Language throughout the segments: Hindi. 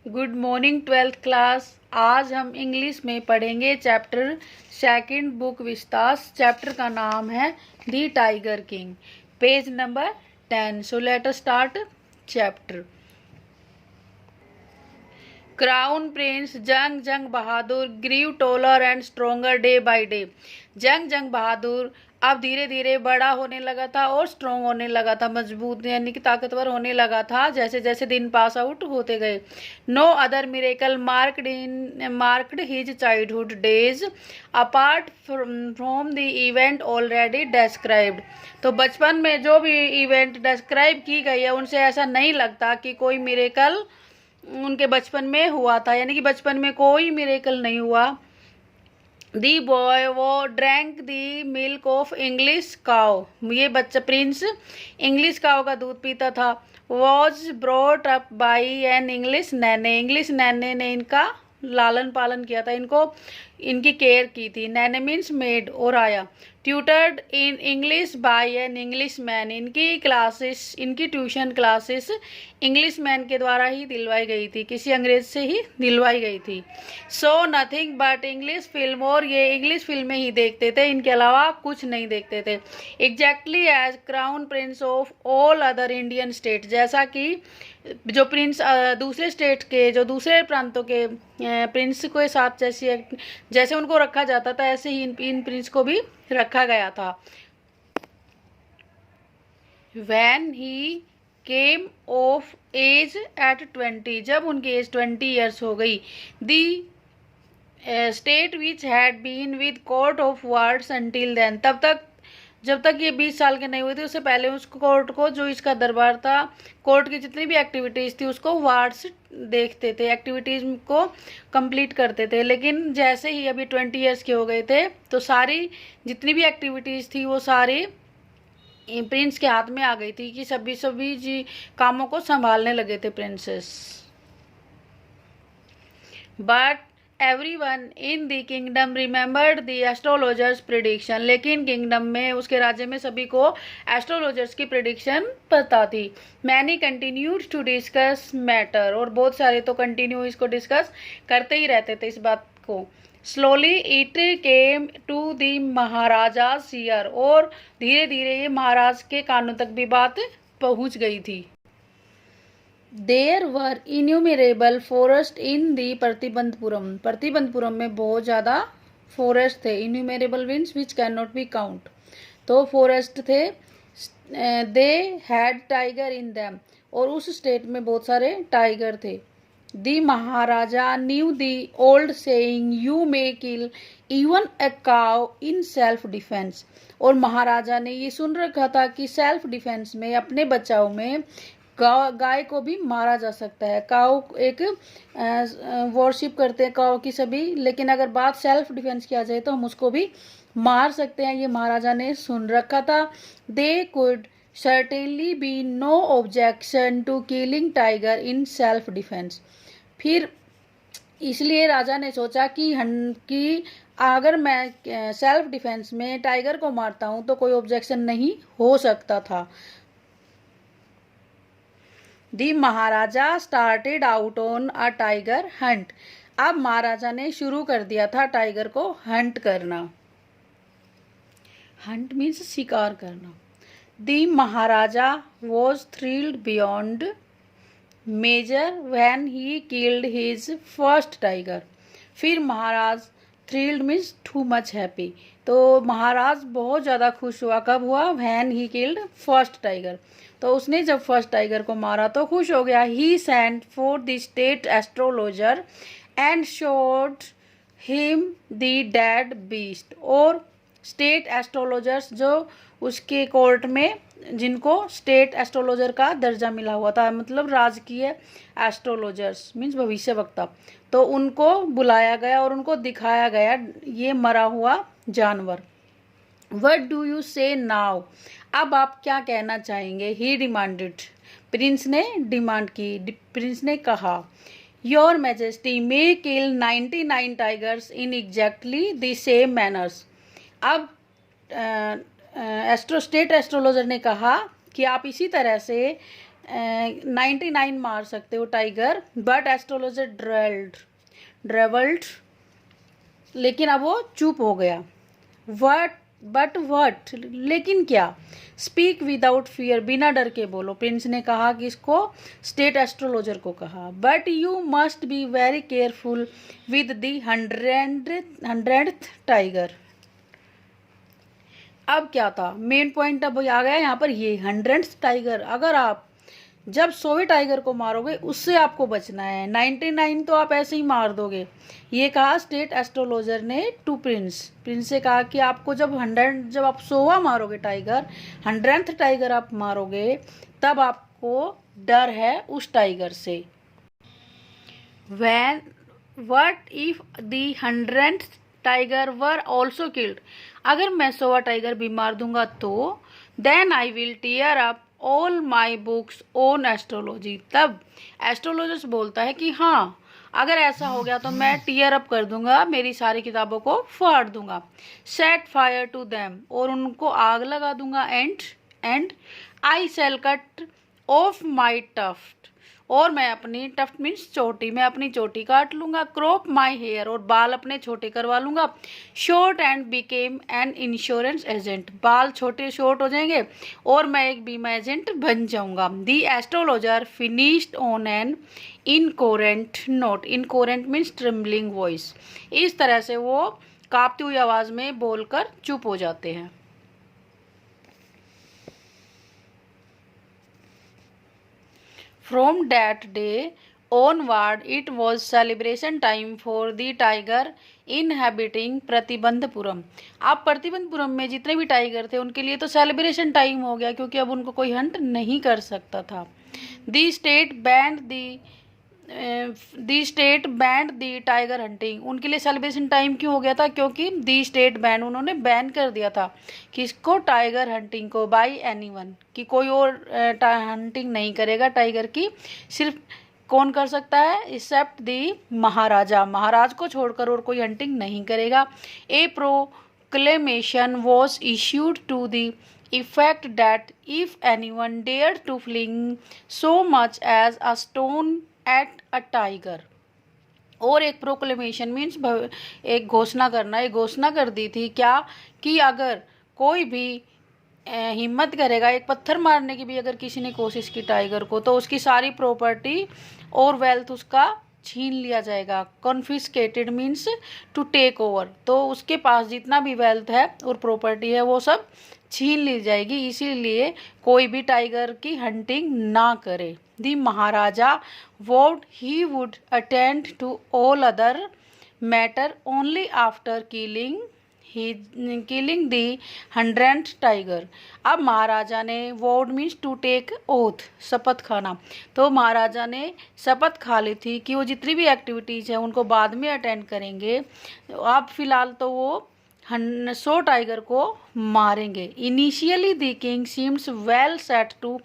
Good morning twelfth class. आज हम इंग्लिश में पढ़ेंगे chapter second book Vistas. Chapter का नाम है the tiger king, page number 10। So let us start chapter. Crown prince Jung Jung Bahadur grew taller and stronger day by day. Jung Jung बहादुर अब धीरे धीरे बड़ा होने लगा था और स्ट्रोंग होने लगा था, मजबूत यानी कि ताकतवर होने लगा था जैसे जैसे दिन पास आउट होते गए। No other miracle marked his childhood days apart from the event already described. तो बचपन में जो भी इवेंट डिस्क्राइब की गई है उनसे ऐसा नहीं लगता कि कोई मिरेकल उनके बचपन में हुआ था, यानी कि बचपन में कोई मिरेकल नहीं हुआ। The boy who drank the milk of English cow, ये बच्चा प्रिंस इंग्लिश काओ का दूध पीता था। Was brought up by an English nanny, English nanny ने इनका लालन पालन किया था, इनको इनकी केयर की थी। नैने मीन्स मेड और आया। Tutored in English by an English man, इनकी क्लासेस इनकी ट्यूशन क्लासेस इंग्लिश मैन के द्वारा ही दिलवाई गई थी, किसी अंग्रेज से ही दिलवाई गई थी। So nothing but English film, और ये इंग्लिश फिल्में ही देखते थे, इनके अलावा कुछ नहीं देखते थे। Exactly as crown prince of all other Indian state, जैसा कि जो प्रिंस दूसरे स्टेट के जो दूसरे प्रांतों के प्रिंस के साथ जैसे उनको रखा जाता था ऐसे ही इन प्रिंस को भी रखा गया था। When he came of age at 20, जब उनकी एज 20 ईयर्स हो गई। The state which had been with court of wards until then, तब तक जब तक ये 20 साल के नहीं हुए थे उससे पहले उस कोर्ट को, जो इसका दरबार था, कोर्ट की जितनी भी एक्टिविटीज़ थी उसको वार्ड्स देखते थे, एक्टिविटीज़ को कंप्लीट करते थे। लेकिन जैसे ही अभी 20 ईयर्स के हो गए थे तो सारी जितनी भी एक्टिविटीज़ थी वो सारी प्रिंस के हाथ में आ गई थी कि सभी जी कामों को संभालने लगे थे princess. But everyone in the kingdom remembered the astrologers prediction, लेकिन किंगडम में, उसके राज्य में सभी को एस्ट्रोलॉजर्स की प्रिडिक्शन पता थी। Many continued to discuss matter, और बहुत सारे तो कंटिन्यू इसको डिस्कस करते ही रहते थे इस बात को। Slowly it came to the maharaja year, और धीरे धीरे ये महाराज के कानों तक भी बात पहुंच गई थी। There were innumerable forest in the Pratibandapuram, Pratibandapuram में बहुत ज़्यादा फॉरेस्ट थे। Innumerable means which can not be count, तो फॉरेस्ट थे। They had tiger in them, और उस स्टेट में बहुत सारे टाइगर थे। The maharaja knew the old saying you may kill even a cow in self defence, और महाराजा ने ये सुन रखा था कि सेल्फ डिफेंस में, अपने बचाव में गाय को भी मारा जा सकता है। काऊ एक वॉरशिप करते हैं काऊ की सभी, लेकिन अगर बात सेल्फ डिफेंस किया जाए तो हम उसको भी मार सकते हैं, ये महाराजा ने सुन रखा था। They could certainly be no objection to killing tiger in self defence. फिर इसलिए राजा ने सोचा कि अगर मैं सेल्फ डिफेंस में टाइगर को मारता हूं तो कोई ऑब्जेक्शन नहीं हो सकता था। The maharaja started out on a tiger hunt, अब महाराजा ने शुरू कर दिया था टाइगर को हंट करना। हंट मीन्स शिकार करना। The maharaja was thrilled beyond measure when he killed his first tiger. फिर maharaj, thrilled means too much happy, तो महाराज बहुत ज़्यादा खुश हुआ, कब हुआ? When he killed first tiger, तो उसने जब फर्स्ट टाइगर को मारा तो खुश हो गया। He sent for the state astrologer and showed him the dead beast, और स्टेट एस्ट्रोलॉजर्स जो उसके कोर्ट में, जिनको स्टेट एस्ट्रोलॉजर का दर्जा मिला हुआ था, मतलब राजकीय एस्ट्रोलॉजर्स मीन्स भविष्यवक्ता, तो उनको बुलाया गया और उनको दिखाया गया ये मरा हुआ जानवर। What do you say now? अब आप क्या कहना चाहेंगे? ही डिमांडेड, प्रिंस ने डिमांड की, प्रिंस ने कहा। Your majesty may kill 99 tigers in exactly the same manners. अब स्टेट एस्ट्रोलॉजर ने कहा कि आप इसी तरह से 99 मार सकते हो टाइगर, बट एस्ट्रोलॉजर ड्रेवल्ड, लेकिन अब वो चुप हो गया। वट लेकिन क्या? स्पीक विदाउट फियर, बिना डर के बोलो। प्रिंस ने कहा कि इसको स्टेट एस्ट्रोलॉजर को कहा। But you must be very careful with the 100th tiger. अब क्या था मेन पॉइंट, अब आ गया यहाँ पर ये 100th टाइगर। अगर आप जब 100वें टाइगर को मारोगे उससे आपको बचना है, 99 तो आप ऐसे ही मार दोगे। ये कहा स्टेट एस्ट्रोलॉजर ने टू प्रिंस से कहा कि आपको जब आप 100वां मारोगे टाइगर, 100th टाइगर आप मारोगे, तब आपको डर है उस टाइगर से। What if the 100th tiger were also killed? अगर मैं 100वां टाइगर भी मार दूंगा तो then I will tear up all my books on astrology. तब एस्ट्रोलॉजर्स बोलता है कि हाँ, अगर ऐसा हो गया तो मैं टीयर अप कर दूंगा, मेरी सारी किताबों को फाड़ दूंगा। सेट फायर टू देम, और उनको आग लगा दूंगा। And I shall cut off my tuft, और मैं अपनी टफ्ट मीन्स चोटी, मैं अपनी चोटी काट लूंगा। क्रॉप माई हेयर, और बाल अपने छोटे करवा लूंगा। Short and became an insurance agent, बाल छोटे शॉर्ट हो जाएंगे और मैं एक बीमा एजेंट बन जाऊंगा। The astrologer finished on an incoherent note, incoherent means trembling voice. इस तरह से वो कांपती हुई आवाज में बोलकर चुप हो जाते हैं। From that day onward, it was celebration time for the tiger inhabiting Pratibandapuram. अब प्रतिबंधपुरम में जितने भी टाइगर थे उनके लिए तो सेलिब्रेशन टाइम हो गया, क्योंकि अब उनको कोई हंट नहीं कर सकता था। दी स्टेट बैंड दी टाइगर हंटिंग, उनके लिए सेलिब्रेशन टाइम क्यों हो गया था? क्योंकि दी स्टेट बैंड, उन्होंने बैन कर दिया था किसको? टाइगर हंटिंग को, बाई एनीवन, कि कोई और हंटिंग नहीं करेगा टाइगर की, सिर्फ कौन कर सकता है? एक्सेप्ट दी महाराजा, महाराज को छोड़कर और कोई हंटिंग नहीं करेगा। A proclamation was issued to the effect that if anyone dared to fling so much as a stone at a tiger, और एक प्रोक्लेमेशन मीन्स एक घोषणा करना, एक घोषणा कर दी थी क्या? कि अगर कोई भी हिम्मत करेगा एक पत्थर मारने की भी अगर किसी ने कोशिश की टाइगर को, तो उसकी सारी प्रॉपर्टी और वेल्थ उसका छीन लिया जाएगा। Confiscated means to take over, तो उसके पास जितना भी वेल्थ है और प्रॉपर्टी है वो सब छीन ली जाएगी। इसीलिए कोई भी टाइगर की हंटिंग ना करे। The maharaja vowed he would attend to all other matter only after killing the 100th tiger. अब महाराजा ने, वोड मीन्स टू टेक ओथ, शपथ खाना, तो महाराजा ने शपथ खा ली थी कि वो जितनी भी एक्टिविटीज है उनको बाद में अटेंड करेंगे। अब फिलहाल तो वो 100 टाइगर को मारेंगे। Initially the king seems well set to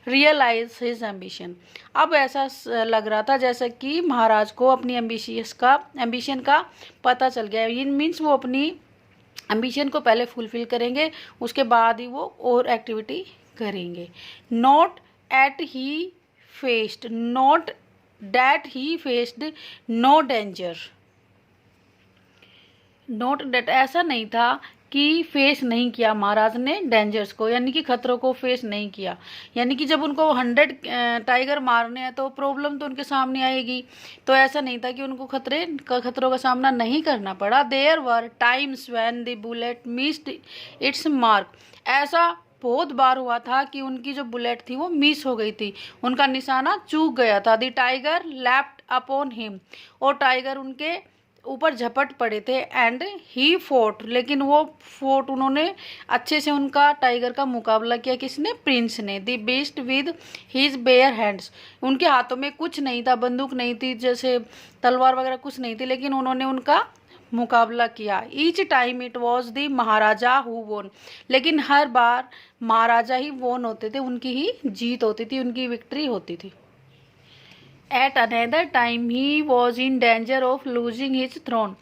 realise his ambition. अब ऐसा लग रहा था जैसे कि महाराज को अपनी एम्बिशन का पता चल गया। इन मीन्स वो अपनी एम्बिशन को पहले फुलफिल करेंगे, उसके बाद ही वो और एक्टिविटी करेंगे। Not that he faced no danger, not that, ऐसा नहीं था कि फेस नहीं किया महाराज ने डेंजर्स को, यानी कि खतरों को फेस नहीं किया। यानी कि जब उनको 100 टाइगर मारने हैं तो प्रॉब्लम तो उनके सामने आएगी, तो ऐसा नहीं था कि उनको खतरों का सामना नहीं करना पड़ा। There were times when the bullet missed its mark, ऐसा बहुत बार हुआ था कि उनकी जो बुलेट थी वो मिस हो गई थी, उनका निशाना चूक गया था। The tiger lapped upon him, और टाइगर उनके ऊपर झपट पड़े थे। एंड ही फोर्ट, लेकिन वो फोर्ट, उन्होंने अच्छे से उनका टाइगर का मुकाबला किया। किसने? प्रिंस ने। The beast with his bare hands, उनके हाथों में कुछ नहीं था, बंदूक नहीं थी, जैसे तलवार वगैरह कुछ नहीं थी, लेकिन उन्होंने उनका मुकाबला किया। Each time it was the Maharaja who वोन, लेकिन हर बार महाराजा ही वोन होते थे, उनकी ही जीत होती थी, उनकी विक्ट्री होती थी। At another time he was in danger of losing his throne,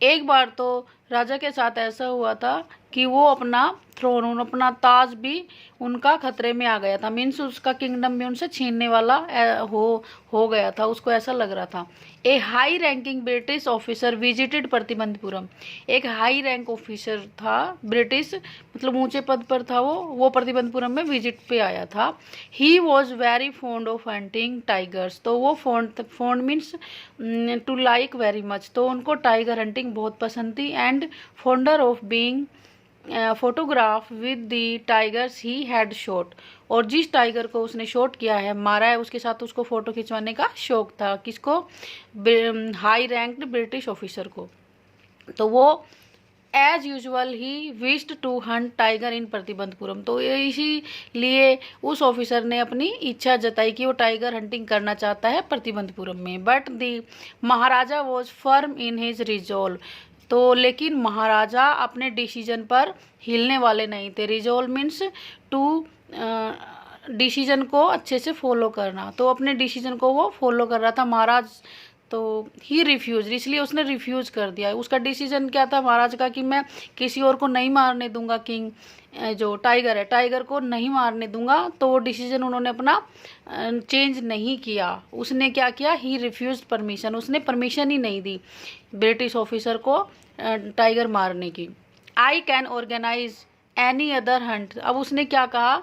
एक बार तो राजा के साथ ऐसा हुआ था कि वो अपना थ्रोन, अपना ताज भी उनका खतरे में आ गया था। मीन्स उसका किंगडम भी उनसे छीनने वाला हो गया था, उसको ऐसा लग रहा था। A high ranking British officer visited Pratibandapuram. एक हाई रैंक ऑफिसर था, ब्रिटिश मतलब ऊंचे पद पर था, वो प्रतिबंधपुरम में विजिट पे आया था। He was very fond of hunting tigers. तो वो fond means to like very much, तो उनको टाइगर हंटिंग बहुत पसंद थी। And fonder of being photograph with the tigers he had shot. और जिस टाइगर को उसने शॉट किया है, मारा है, उसके साथ उसको फोटो खिंचवाने का शौक था। किसको? हाई रैंक्ड ब्रिटिश ऑफिसर को। तो वो as usual he wished to hunt tiger in Pratibandapuram. तो इसीलिए उस ऑफिसर ने अपनी इच्छा जताई कि वो टाइगर हंटिंग करना चाहता है प्रतिबंधपुरम में। But the Maharaja was firm in his resolve. तो लेकिन महाराजा अपने डिसीजन पर हिलने वाले नहीं थे। रिजॉल्व मीन्स टू डिसीजन को अच्छे से फॉलो करना। तो अपने डिसीजन को वो फॉलो कर रहा था महाराज। तो ही रिफ्यूज, इसलिए उसने रिफ्यूज कर दिया। उसका डिसीजन क्या था महाराज का कि मैं किसी और को नहीं मारने दूंगा, किंग जो टाइगर है, टाइगर को नहीं मारने दूंगा। तो वो डिसीजन उन्होंने अपना चेंज नहीं किया। उसने क्या किया? ही रिफ्यूज परमिशन, उसने परमिशन ही नहीं दी ब्रिटिश ऑफिसर को टाइगर मारने की। I can organise any other hunt. अब उसने क्या कहा?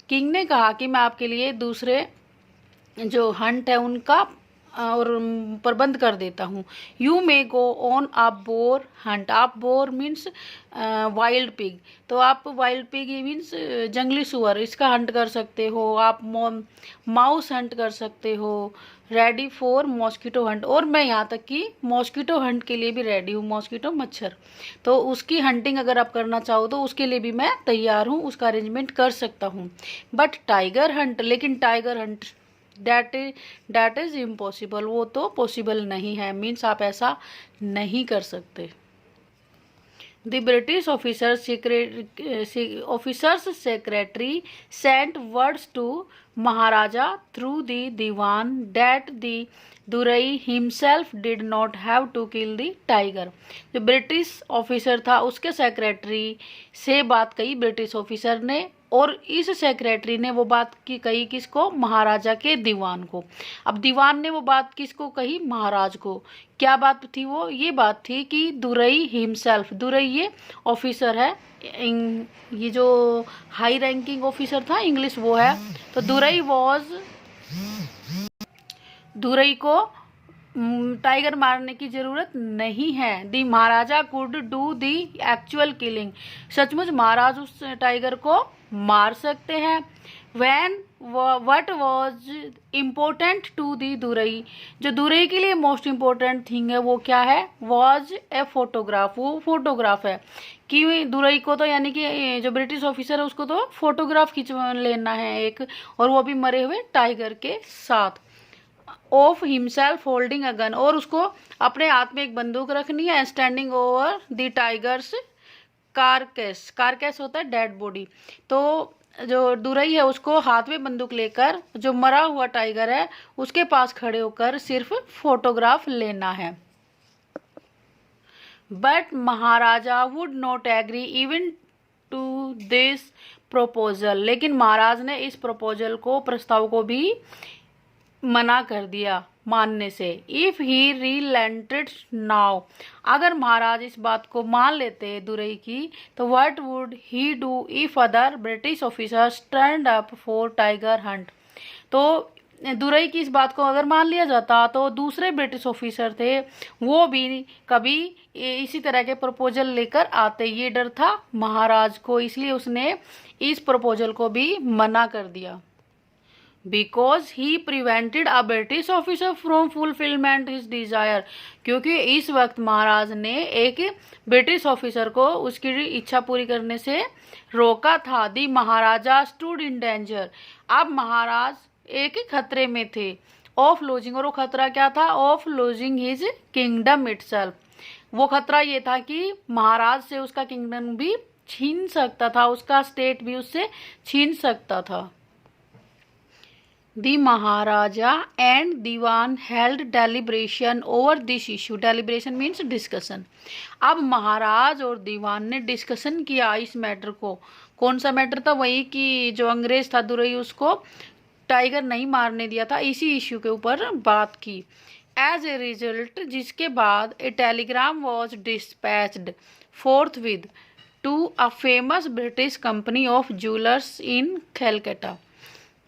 किंग ने कहा कि मैं आपके लिए दूसरे जो हंट है उनका और प्रबंध कर देता हूँ। You may go on a bore Hunt. आप बोर मीन्स वाइल्ड पिग, तो आप वाइल्ड पिग मीन्स जंगली सुअर, इसका हंट कर सकते हो। आप माउस हंट कर सकते हो। रेडी फॉर मॉस्किटो हंट, और मैं यहाँ तक कि मॉस्किटो हंट के लिए भी रेडी हूँ। मॉस्किटो मच्छर, तो उसकी हंटिंग अगर आप करना चाहो तो उसके लिए भी मैं तैयार हूँ, उसका अरेंजमेंट कर सकता हूँ। बट टाइगर हंट, लेकिन tiger Hunt that is impossible, वो तो पॉसिबल नहीं है। मीन्स आप ऐसा नहीं कर सकते। The British officers secretary sent words to Maharaja through the Diwan that the Durai himself did not have to kill the tiger. जो ब्रिटिश ऑफिसर था उसके सेक्रेटरी से बात कही ब्रिटिश ऑफिसर ने, और इस सेक्रेटरी ने वो बात की कही किसको? महाराजा के दीवान को। अब दीवान ने वो बात किसको कही? महाराज को। क्या बात थी वो? ये बात थी कि दुरई हिमसेल्फ, दुरई ये ऑफिसर है, ये जो हाई रैंकिंग ऑफिसर था इंग्लिश वो है। तो दुरई को टाइगर मारने की जरूरत नहीं है। The maharaja could do the actual killing. सचमुच महाराज उस टाइगर को मार सकते हैं। When what was important to the Durai. जो दुरई के लिए मोस्ट इम्पोर्टेंट थिंग है वो क्या है? वॉज ए फोटोग्राफ, वो फोटोग्राफ है। कि दुरई को तो यानी कि जो ब्रिटिश ऑफिसर है उसको तो फोटोग्राफ खिंचवा लेना है एक, और वो भी मरे हुए टाइगर के साथ। Of himself holding a gun, और उसको अपने हाथ में एक बंदूक रखनी है। स्टैंडिंग ओवर द टाइगर्स कारकेस, कारकेस होता है डेड बॉडी। तो जो दुरई है उसको हाथ में बंदूक लेकर जो मरा हुआ टाइगर है उसके पास खड़े होकर सिर्फ फोटोग्राफ लेना है। But maharaja would not agree even to this proposal. लेकिन महाराज ने इस प्रपोजल को, प्रस्ताव को भी मना कर दिया मानने से। इफ ही रिलेंटेड नाउ, अगर महाराज इस बात को मान लेते दुरई की, तो what would he do if other British officers turned up for tiger Hunt. तो दुरई की इस बात को अगर मान लिया जाता तो दूसरे ब्रिटिश ऑफिसर थे वो भी कभी इसी तरह के प्रपोजल लेकर आते। ये डर था महाराज को, इसलिए उसने इस प्रपोजल को भी मना कर दिया। Because he prevented a British officer from fulfilment his Dzire, क्योंकि इस वक्त महाराज ने एक ब्रिटिश ऑफिसर को उसकी इच्छा पूरी करने से रोका था। The Maharaja stood in danger, अब महाराज एक खतरे में थे। ऑफ लूजिंग, और वो खतरा क्या था? Of losing his kingdom itself, वो खतरा ये था कि महाराज से उसका किंगडम भी छीन सकता था, उसका स्टेट भी उससे छीन सकता था। The Maharaja and Diwan held deliberation over this issue. Deliberation means discussion. अब महाराज और दीवान ने डिस्कशन किया इस मैटर को। कौन सा मैटर था? वही कि जो अंग्रेज था दुरई उसको टाइगर नहीं मारने दिया था, इसी इश्यू के ऊपर बात की। एज ए रिजल्ट, जिसके बाद a telegram was dispatched forthwith to a famous British company of jewellers in Calcutta.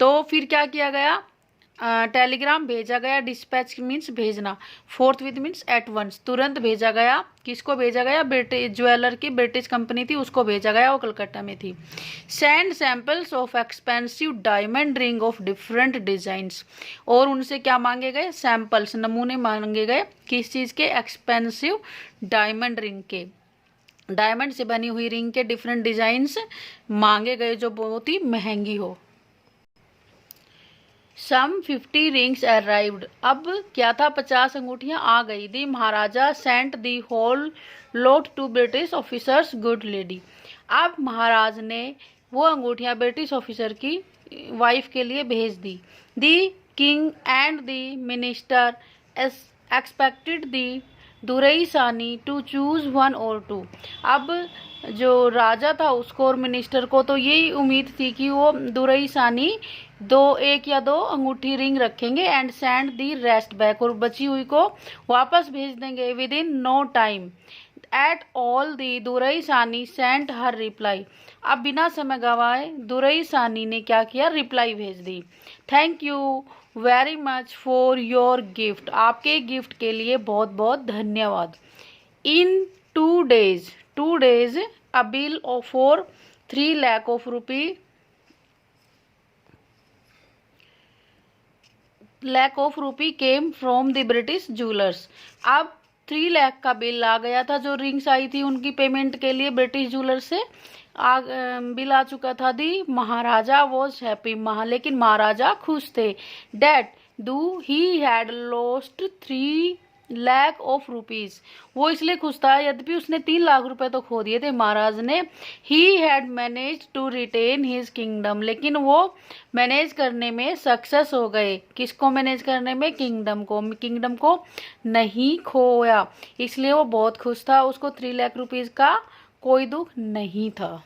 तो फिर क्या किया गया? टेलीग्राम भेजा गया। डिस्पैच मीन्स भेजना, forthwith means at once, तुरंत भेजा गया। किसको भेजा गया? ब्रिटिश ज्वेलर की ब्रिटिश कंपनी थी, उसको भेजा गया, वो कलकत्ता में थी। Send samples of expensive diamond ring of different designs, और उनसे क्या मांगे गए? सैंपल्स, नमूने मांगे गए। किस चीज़ के? एक्सपेंसिव डायमंड रिंग के, डायमंड से बनी हुई रिंग के डिफरेंट डिजाइंस मांगे गए जो बहुत ही महंगी हो। सम 50 रिंग्स अराइव्ड, अब क्या था? 50 अंगूठियां आ गई। The maharaja sent the whole lot to British officers good lady, अब महाराज ने वो अंगूठियां ब्रिटिश ऑफिसर की वाइफ के लिए भेज दी। The king and the minister expected the Durai Sani to choose one or two, अब जो राजा था उसको और मिनिस्टर को तो यही उम्मीद थी कि वो दुरई सानी एक या दो अंगूठी रिंग रखेंगे and send the rest back, और बची हुई को वापस भेज देंगे within no time at all. The Durai Sani sent her reply, अब बिना समय गवाए दुरई सानी ने क्या किया? रिप्लाई भेज दी। Thank you very much for your gift, आपके गिफ्ट के लिए बहुत बहुत धन्यवाद। इन 2 days a bill for 3 lakh of rupee came from the British jewelers, अब 3 लाख का बिल आ गया था, जो रिंग्स आई थी उनकी पेमेंट के लिए ब्रिटिश ज्वेलर से बिल आ चुका था। दी महाराजा वॉज हैप्पी, लेकिन महाराजा खुश थे। That do he had lost 3 lakh of rupees, वो इसलिए खुश था यद्यपि उसने 3 लाख रुपए तो खो दिए थे महाराज ने। He had manage to retain his kingdom, लेकिन वो मैनेज करने में सक्सेस हो गए। किसको मैनेज करने में? किंगडम को, किंगडम को नहीं खोया, इसलिए वो बहुत खुश था। उसको 3 लाख रुपीज का कोई दुख नहीं था।